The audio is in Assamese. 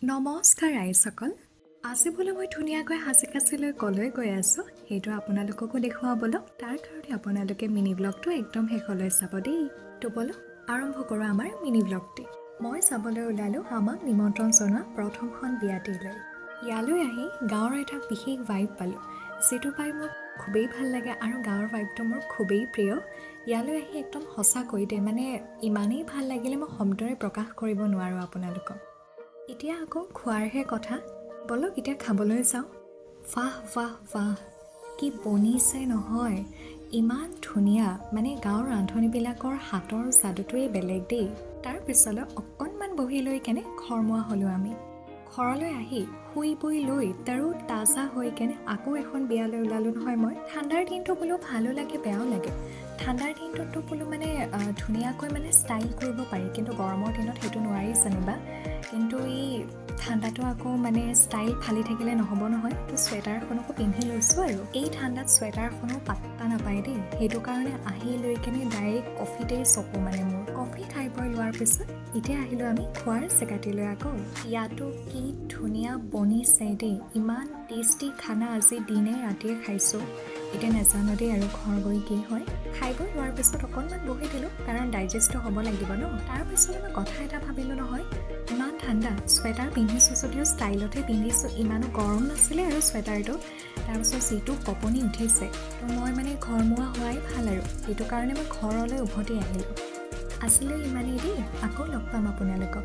নমস্কাৰ আইসকল। আজি বোলো মই ধুনীয়াকৈ সাজি কাচি লৈ কলৈ গৈ আছোঁ সেইটো আপোনালোককো দেখুৱাওঁ বলক। তাৰ কাৰণে আপোনালোকে মিনি ব্লগটো একদম শেষলৈ চাব দেই। তো বলক আৰম্ভ কৰোঁ আমাৰ মিনি ব্লগটি। মই চাবলৈ ওলালোঁ আমাক নিমন্ত্ৰণ জনোৱা প্ৰথমখন বিয়াটিলৈ। ইয়ালৈ আহি গাঁৱৰ এটা বিশেষ ভাইব পালোঁ, যিটো পাই মোৰ খুবেই ভাল লাগে আৰু গাঁৱৰ ভাইবটো মোৰ খুবেই প্ৰিয়। ইয়ালৈ আহি একদম সঁচাকৈ দেই, মানে ইমানেই ভাল লাগিলে মই শব্দৰে প্ৰকাশ কৰিব নোৱাৰোঁ আপোনালোকক। এতিয়া আকৌ খোৱাৰহে কথা, বলক এতিয়া খাবলৈ যাওঁ। বাহ বাহ বাহ, কি বনিছে নহয়, ইমান ধুনীয়া। মানে গাঁৱৰ ৰান্ধনীবিলাকৰ হাতৰ যাদুটোৱেই বেলেগ দেই। তাৰ পিছলৈ অকণমান বহি লৈ কেনে ঘৰমুৱা হ'লোঁ আমি। ঘৰলৈ আহি শুই বই লৈ তাৰো তাজা হৈ কেনে আকৌ এখন বিয়ালৈ ওলালোঁ নহয় মই। ঠাণ্ডাৰ দিনটো বোলো ভালো লাগে বেয়াও লাগে। ঠাণ্ডাৰ দিনটোতো বোলো মানে ধুনীয়াকৈ মানে ষ্টাইল কৰিব পাৰি, কিন্তু গৰমৰ দিনত সেইটো নোৱাৰি যেনিবা। কিন্তু এই ঠাণ্ডাটো আকৌ মানে ষ্টাইল ফালি থাকিলে নহ'ব নহয়, তো চুৱেটাৰখনকো পিন্ধি লৈছোঁ আৰু। এই ঠাণ্ডাত চুৱেটাৰখনো পাত্তা নাপায় দেই, সেইটো কাৰণে আহি লৈ কেনে ডাইৰেক্ট কফিতেই চকু মানে মোৰ। কফি খাই বৈ লোৱাৰ পিছত এতিয়া আহিলোঁ আমি খোৱাৰ জেগাটিলৈ আকৌ। ইয়াতো কি ধুনীয়া বনিছে দেই, ইমান টেষ্টি খানা আজি দিনে ৰাতিয়ে খাইছোঁ। এতিয়া নাজানো দেই আৰু ঘৰ গৈ কি হয়। খাই বৈ লোৱাৰ পিছত অকণমান বহি দিলোঁ, কাৰণ ডাইজেষ্টটো হ'ব লাগিব ন। তাৰপিছত মই কথা এটা ভাবিলোঁ নহয়, ইমান ঠাণ্ডা, চুৱেটাৰ পিন্ধিছোঁ যদিও ষ্টাইলতে পিন্ধিছোঁ, ইমানো গৰম নাছিলে আৰু চুৱেটাৰটো। তাৰপিছত যিটো কঁপনি উঠিছে, তো মই মানে ঘৰমুৱা হোৱাই ভাল আৰু, সেইটো কাৰণে মই ঘৰলৈ উভতি আহিলোঁ। আজিলৈ ইমানেই দেই, আকৌ লগ পাম আপোনালোকক।